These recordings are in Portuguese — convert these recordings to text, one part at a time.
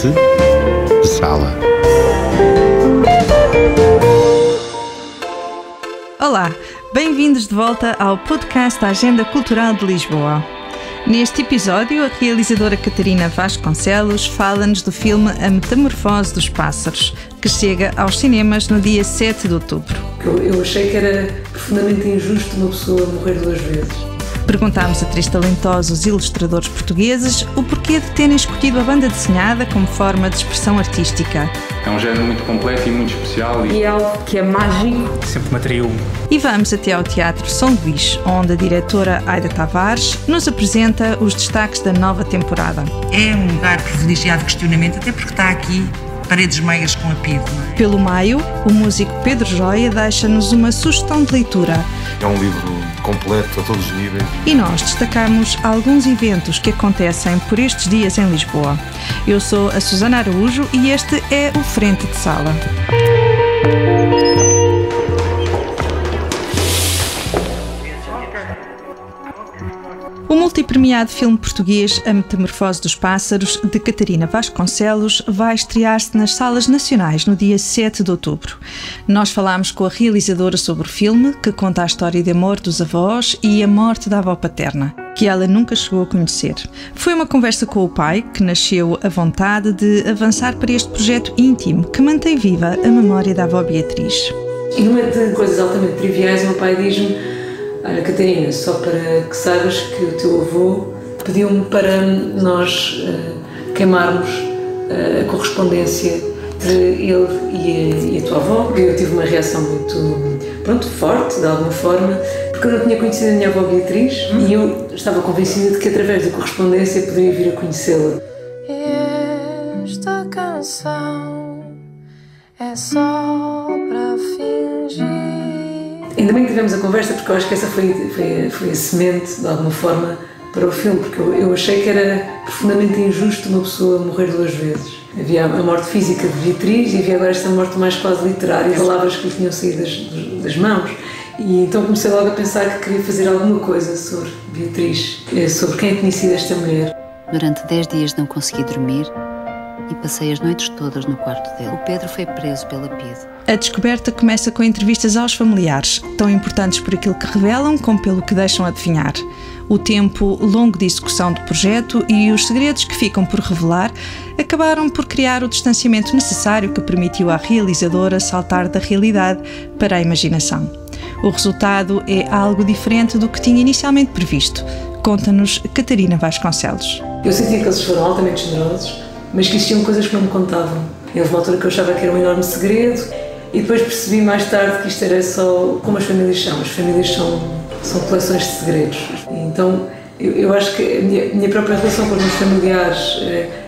Ambiente Sala. Olá, bem-vindos de volta ao podcast da Agenda Cultural de Lisboa. Neste episódio, a realizadora Catarina Vasconcelos fala-nos do filme A Metamorfose dos Pássaros, que chega aos cinemas no dia 7 de outubro. Eu achei que era profundamente injusto uma pessoa morrer duas vezes. Perguntámos a três talentosos ilustradores portugueses o porquê de terem escolhido a banda desenhada como forma de expressão artística. É um género muito completo e muito especial. E é algo que é mágico. Sempre me atraiu. E vamos até ao Teatro São Luís, onde a diretora Aida Tavares nos apresenta os destaques da nova temporada. É um lugar privilegiado de questionamento, até porque está aqui paredes meias com apito. Pelo meio, o músico Pedro Joia deixa-nos uma sugestão de leitura. É um livro completo a todos os níveis. E nós destacamos alguns eventos que acontecem por estes dias em Lisboa. Eu sou a Susana Araújo e este é o Frente de Sala. O multipremiado filme português A Metamorfose dos Pássaros, de Catarina Vasconcelos, vai estrear-se nas salas nacionais no dia 7 de outubro. Nós falámos com a realizadora sobre o filme, que conta a história de amor dos avós e a morte da avó paterna, que ela nunca chegou a conhecer. Foi uma conversa com o pai, que nasceu a vontade de avançar para este projeto íntimo, que mantém viva a memória da avó Beatriz. E numa de coisas altamente triviais, o meu pai diz-me: olha, Catarina, só para que saibas que o teu avô pediu-me para nós queimarmos a correspondência entre ele e a tua avó. Eu tive uma reação muito, forte, de alguma forma, porque eu não tinha conhecido a minha avó Beatriz e eu estava convencida de que através da correspondência poderia vir a conhecê-la. Esta canção é só para fingir. Ainda bem que tivemos a conversa, porque eu acho que essa foi a semente, de alguma forma, para o filme, porque eu achei que era profundamente injusto uma pessoa morrer duas vezes. Havia a morte física de Beatriz e havia agora esta morte mais quase literária, palavras que lhe tinham saído das mãos. E então comecei logo a pensar que queria fazer alguma coisa sobre Beatriz, sobre quem tinha sido esta mulher. Durante 10 dias não consegui dormir e passei as noites todas no quarto dele. O Pedro foi preso pela PIDE. A descoberta começa com entrevistas aos familiares, tão importantes por aquilo que revelam como pelo que deixam adivinhar. O tempo longo de execução do projeto e os segredos que ficam por revelar acabaram por criar o distanciamento necessário que permitiu à realizadora saltar da realidade para a imaginação. O resultado é algo diferente do que tinha inicialmente previsto. Conta-nos Catarina Vasconcelos. Eu senti que eles foram altamente generosos, mas que existiam coisas que não me contavam. Houve uma altura que eu achava que era um enorme segredo e depois percebi mais tarde que isto era só como as famílias são. As famílias são coleções de segredos. Então eu acho que a minha própria relação com os meus familiares,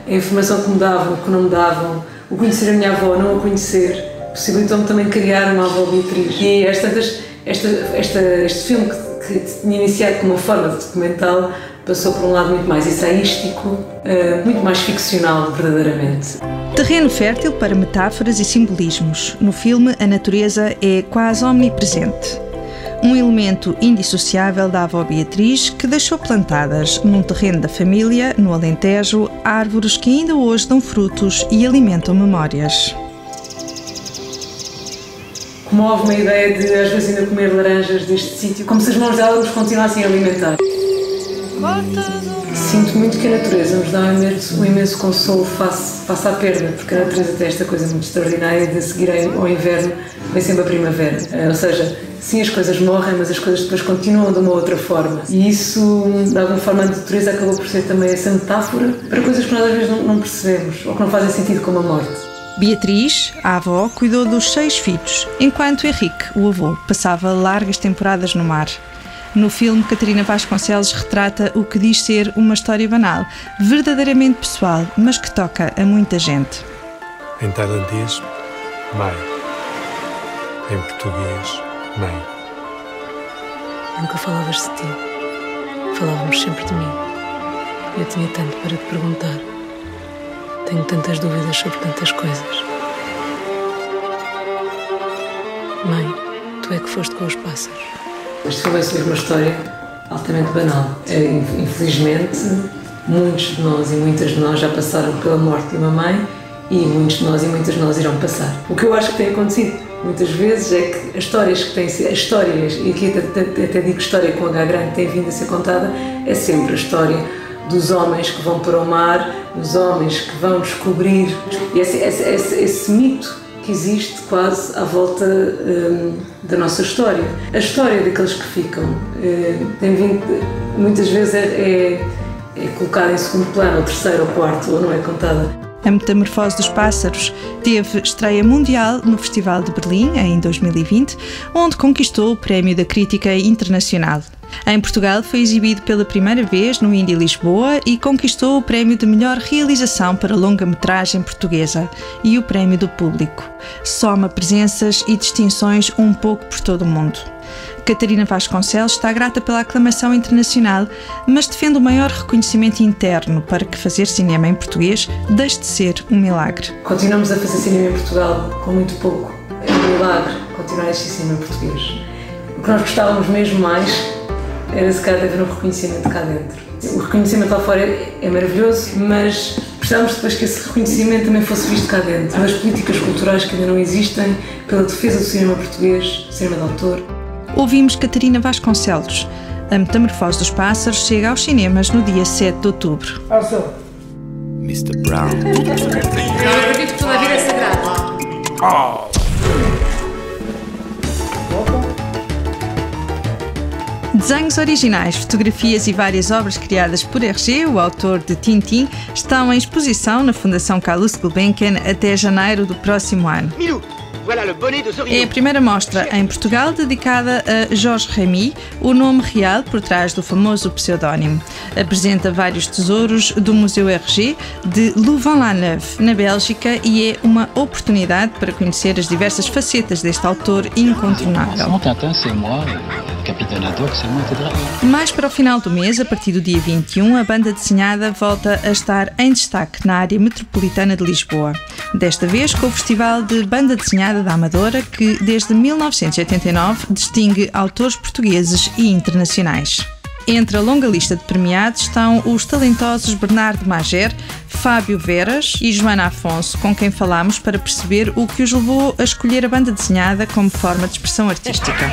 a informação que me davam, que não me davam, o conhecer a minha avó, não a conhecer, possibilitou-me também criar uma avó Beatriz. E às tantas, este filme que tinha iniciado como uma forma de documental passou por um lado muito mais ensaístico, muito mais ficcional, verdadeiramente. Terreno fértil para metáforas e simbolismos. No filme, a natureza é quase omnipresente. Um elemento indissociável da avó Beatriz, que deixou plantadas num terreno da família, no Alentejo, árvores que ainda hoje dão frutos e alimentam memórias. Como houve uma ideia de às vezes ainda comer laranjas deste sítio, como se as mãos dela nos continuassem a alimentar. Sinto muito que a natureza nos dá um imenso consolo face à perda, porque a natureza tem esta coisa muito extraordinária de seguir ao inverno, vem sempre a primavera. Ou seja, sim, as coisas morrem, mas as coisas depois continuam de uma outra forma. E isso, de alguma forma, a natureza acabou por ser também essa metáfora para coisas que nós às vezes não percebemos, ou que não fazem sentido como a morte. Beatriz, a avó, cuidou dos 6 filhos, enquanto Henrique, o avô, passava largas temporadas no mar. No filme, Catarina Vasconcelos retrata o que diz ser uma história banal, verdadeiramente pessoal, mas que toca a muita gente. Em tailandês, mãe. Em português, mãe. Nunca falavas de ti. Falávamos sempre de mim. Eu tinha tanto para te perguntar. Tenho tantas dúvidas sobre tantas coisas. Mãe, tu é que foste com os pássaros. Este filme é sobre uma história altamente banal. Infelizmente, muitos de nós e muitas de nós já passaram pela morte de uma mãe e muitos de nós e muitas de nós irão passar. O que eu acho que tem acontecido muitas vezes é que as histórias que têm sido, as histórias, e aqui até digo história com H grande, tem vindo a ser contada, é sempre a história dos homens que vão para o mar, dos homens que vão descobrir, e esse mito que existe quase à volta da nossa história. A história daqueles que ficam tem vindo, muitas vezes é colocada em segundo plano, ou terceiro ou quarto, ou não é contada. A Metamorfose dos Pássaros teve estreia mundial no Festival de Berlim, em 2020, onde conquistou o Prémio da Crítica Internacional. Em Portugal foi exibido pela primeira vez no Indie Lisboa e conquistou o Prémio de Melhor Realização para Longa-Metragem Portuguesa e o Prémio do Público. Soma presenças e distinções um pouco por todo o mundo. Catarina Vasconcelos está grata pela aclamação internacional, mas defende o maior reconhecimento interno para que fazer cinema em português deixe de ser um milagre. Continuamos a fazer cinema em Portugal com muito pouco. É um milagre continuar a existir cinema em português. O que nós gostávamos mesmo mais era se calhar de haver um reconhecimento cá dentro. O reconhecimento lá fora é maravilhoso, mas precisamos depois que esse reconhecimento também fosse visto cá dentro. Pelas políticas culturais que ainda não existem, pela defesa do cinema português, do cinema de autor. Ouvimos Catarina Vasconcelos. A Metamorfose dos Pássaros chega aos cinemas no dia 7 de outubro. Mr. Brown. Eu acredito que toda a vida é sagrada. Desenhos originais, fotografias e várias obras criadas por Hergé, o autor de Tintin, estão em exposição na Fundação Calouste Gulbenkian até janeiro do próximo ano. É a primeira mostra em Portugal dedicada a Georges Remy, o nome real por trás do famoso pseudónimo. Apresenta vários tesouros do Museu Hergé de Louvain-la-Neuve, na Bélgica, e é uma oportunidade para conhecer as diversas facetas deste autor incontornável. Mais para o final do mês, a partir do dia 21, a banda desenhada volta a estar em destaque na área metropolitana de Lisboa. Desta vez com o Festival de Banda Desenhada da Amadora, que desde 1989 distingue autores portugueses e internacionais. Entre a longa lista de premiados estão os talentosos Bernardo Mager, Fábio Veras e Joana Afonso, com quem falámos para perceber o que os levou a escolher a banda desenhada como forma de expressão artística.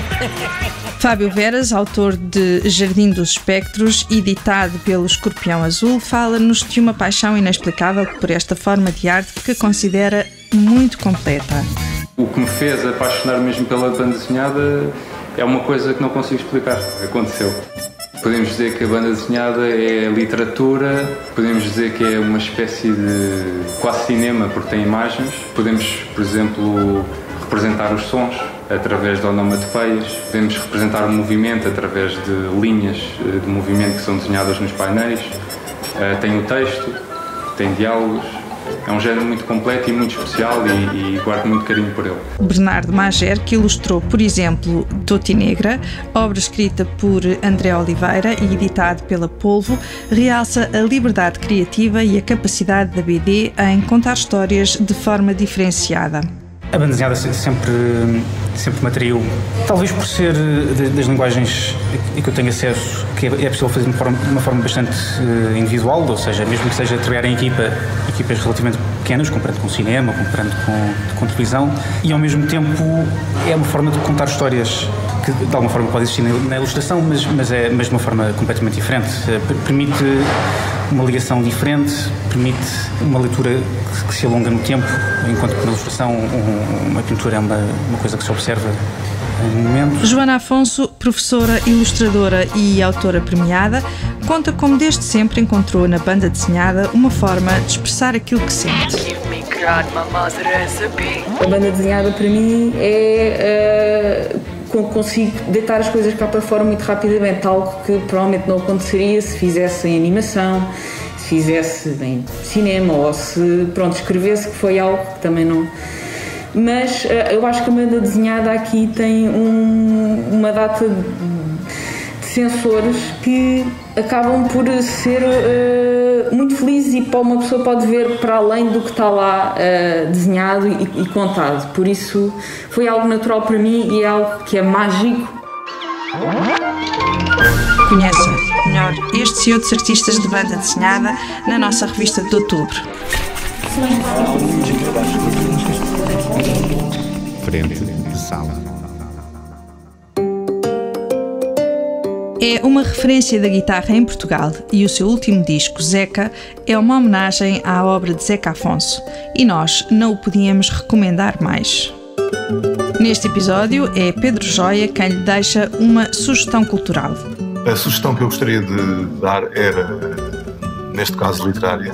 Fábio Veras, autor de Jardim dos Espectros, editado pelo Escorpião Azul, fala-nos de uma paixão inexplicável por esta forma de arte que considera muito completa. O que me fez apaixonar mesmo pela banda desenhada é uma coisa que não consigo explicar. Aconteceu. Podemos dizer que a banda desenhada é literatura, podemos dizer que é uma espécie de quase cinema porque tem imagens. Podemos, por exemplo, representar os sons através de onomatopeias, podemos representar o movimento através de linhas de movimento que são desenhadas nos painéis. Tem o texto, tem diálogos. É um género muito completo e muito especial e guardo muito carinho por ele. Bernardo Mager, que ilustrou, por exemplo, Doti Negra, obra escrita por André Oliveira e editado pela Polvo, realça a liberdade criativa e a capacidade da BD em contar histórias de forma diferenciada. A banda desenhada sempre me atraiu, talvez por ser das linguagens a que eu tenho acesso, que é possível fazer de uma forma bastante individual, ou seja, mesmo que seja trabalhar em equipas relativamente pequenas, comparando com cinema, comparando com televisão, e ao mesmo tempo é uma forma de contar histórias que de alguma forma pode existir na ilustração, mas de uma forma completamente diferente. Permite uma ligação diferente, permite uma leitura que se alonga no tempo, enquanto que na ilustração uma pintura é uma coisa que se observa em momentos. Joana Afonso, professora, ilustradora e autora premiada, conta como desde sempre encontrou na banda desenhada uma forma de expressar aquilo que sente. A banda desenhada para mim consigo deitar as coisas cá para fora muito rapidamente, algo que provavelmente não aconteceria se fizesse em animação, se fizesse em cinema ou se escrevesse, que foi algo que também não... Mas eu acho que a banda desenhada aqui tem uma data de sensores que acabam por ser muito felizes e uma pessoa pode ver para além do que está lá desenhado e contado. Por isso foi algo natural para mim e é algo que é mágico. Conhece melhor estes e outros artistas de banda desenhada na nossa revista de outubro. Frente de sala. É uma referência da guitarra em Portugal e o seu último disco, Zeca, é uma homenagem à obra de Zeca Afonso e nós não o podíamos recomendar mais. Neste episódio é Pedro Joia quem lhe deixa uma sugestão cultural. A sugestão que eu gostaria de dar era, neste caso, literária,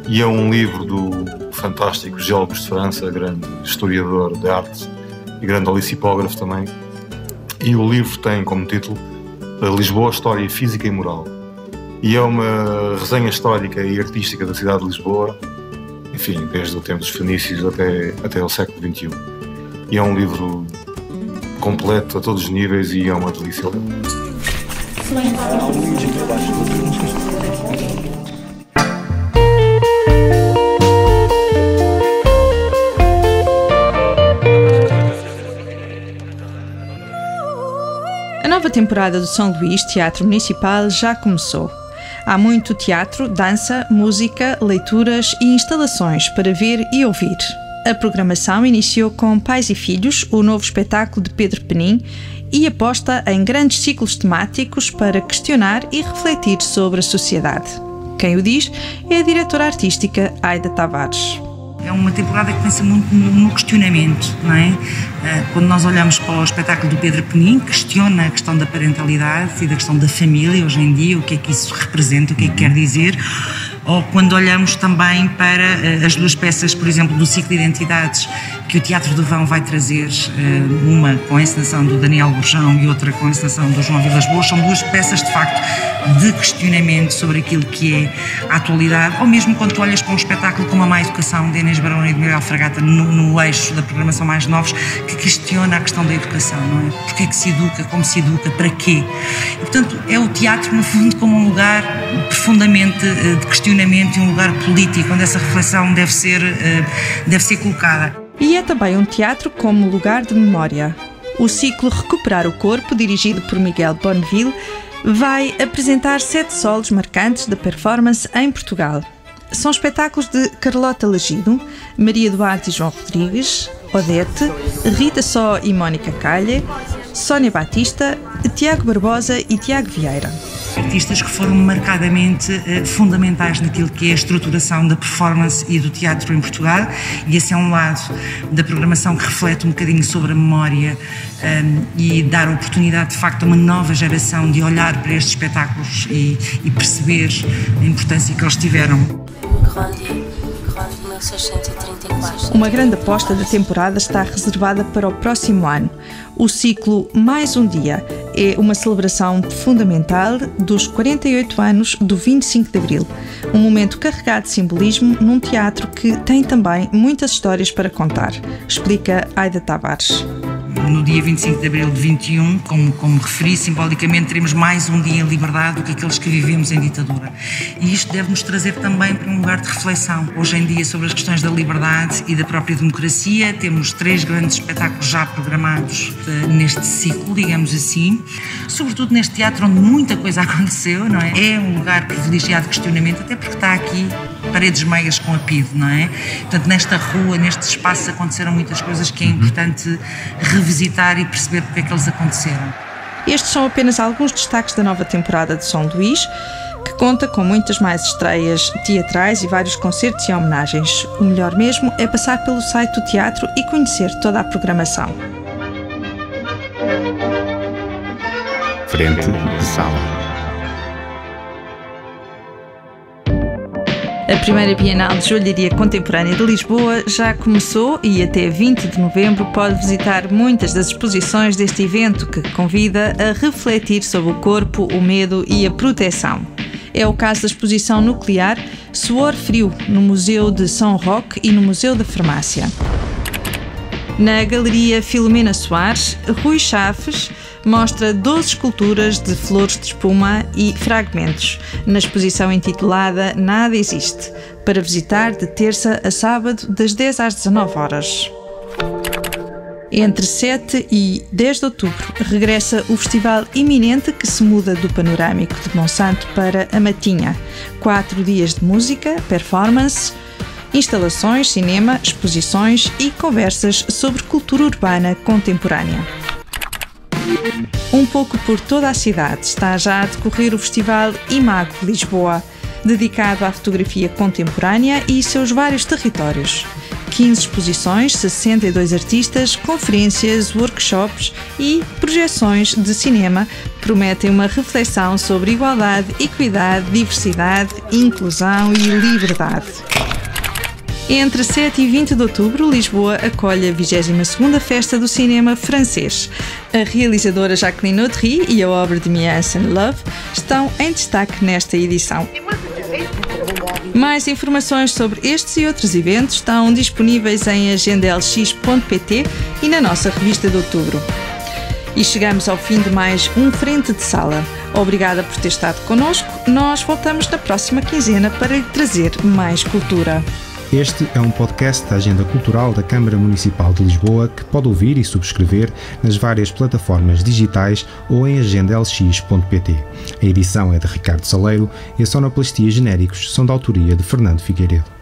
e é um livro do fantástico Geólogo de França, grande historiador de arte e grande olicipógrafo também, e o livro tem como título Lisboa, História Física e Moral, e é uma resenha histórica e artística da cidade de Lisboa, enfim, desde o tempo dos fenícios até o século XXI. E é um livro completo a todos os níveis e é uma delícia. A nova temporada do São Luís Teatro Municipal já começou. Há muito teatro, dança, música, leituras e instalações para ver e ouvir. A programação iniciou com Pais e Filhos, o novo espetáculo de Pedro Penin, e aposta em grandes ciclos temáticos para questionar e refletir sobre a sociedade. Quem o diz é a diretora artística Aida Tavares. É uma temporada que pensa muito no questionamento, não é? Quando nós olhamos para o espetáculo do Pedro Penin, questiona a questão da parentalidade e da questão da família hoje em dia, o que é que isso representa, o que é que quer dizer. Ou quando olhamos também para as duas peças, por exemplo, do ciclo de identidades que o Teatro do Vão vai trazer, uma com a encenação do Daniel Gurjão e outra com a encenação do João Vilas Boas, são duas peças de facto de questionamento sobre aquilo que é a atualidade, ou mesmo quando tu olhas para um espetáculo como a Má Educação de Inês Barão e de Miguel Fragata no eixo da programação Mais Novos, que questiona a questão da educação, não é? Porquê é que se educa, como se educa, para quê? E, portanto, é o teatro, no fundo, como um lugar profundamente de questionamento e um lugar político, onde essa reflexão deve ser colocada. E é também um teatro como lugar de memória. O ciclo Recuperar o Corpo, dirigido por Miguel Bonneville, vai apresentar 7 solos marcantes da performance em Portugal. São espetáculos de Carlota Lagido, Maria Duarte e João Rodrigues, Odete, Rita Só e Mónica Calha, Sónia Batista, Tiago Barbosa e Tiago Vieira. Artistas que foram marcadamente fundamentais naquilo que é a estruturação da performance e do teatro em Portugal, e esse é um lado da programação que reflete um bocadinho sobre a memória e dar oportunidade de facto a uma nova geração de olhar para estes espetáculos e perceber a importância que eles tiveram. Uma grande aposta da temporada está reservada para o próximo ano. O ciclo Mais um Dia é uma celebração fundamental dos 48 anos do 25 de Abril. Um momento carregado de simbolismo num teatro que tem também muitas histórias para contar, explica Aida Tavares. No dia 25 de abril de 21, como referi, simbolicamente teremos mais um dia em liberdade do que aqueles que vivemos em ditadura. E isto deve-nos trazer também para um lugar de reflexão. Hoje em dia, sobre as questões da liberdade e da própria democracia, temos 3 grandes espetáculos já programados neste ciclo, digamos assim. Sobretudo neste teatro onde muita coisa aconteceu, não é? É um lugar privilegiado de questionamento, até porque está aqui paredes meias com a PIDE, não é? Portanto, nesta rua, nestes espaços aconteceram muitas coisas que é importante revisitar e perceber porque é que eles aconteceram. Estes são apenas alguns destaques da nova temporada de São Luís, que conta com muitas mais estreias teatrais e vários concertos e homenagens. O melhor mesmo é passar pelo site do teatro e conhecer toda a programação. Frente de sala. A primeira Bienal de Joalharia Contemporânea de Lisboa já começou e até 20 de novembro pode visitar muitas das exposições deste evento que convida a refletir sobre o corpo, o medo e a proteção. É o caso da exposição nuclear Suor Frio, no Museu de São Roque e no Museu da Farmácia. Na Galeria Filomena Soares, Rui Chaves mostra 12 esculturas de flores de espuma e fragmentos, na exposição intitulada Nada Existe, para visitar de terça a sábado, das 10 às 19 horas. Entre 7 e 10 de outubro regressa o festival iminente que se muda do Panorâmico de Monsanto para a Matinha. 4 dias de música, performance, instalações, cinema, exposições e conversas sobre cultura urbana contemporânea. Um pouco por toda a cidade está já a decorrer o Festival Imago de Lisboa, dedicado à fotografia contemporânea e seus vários territórios. 15 exposições, 62 artistas, conferências, workshops e projeções de cinema prometem uma reflexão sobre igualdade, equidade, diversidade, inclusão e liberdade. Entre 7 e 20 de outubro, Lisboa acolhe a 22ª Festa do Cinema Francês. A realizadora Jacqueline Audry e a obra de Mies and Love estão em destaque nesta edição. Mais informações sobre estes e outros eventos estão disponíveis em agendalx.pt e na nossa revista de outubro. E chegamos ao fim de mais um Frente de Sala. Obrigada por ter estado connosco. Nós voltamos na próxima quinzena para lhe trazer mais cultura. Este é um podcast da Agenda Cultural da Câmara Municipal de Lisboa que pode ouvir e subscrever nas várias plataformas digitais ou em agendalx.pt. A edição é de Ricardo Saleiro e a sonoplastia genéricos são da autoria de Fernando Figueiredo.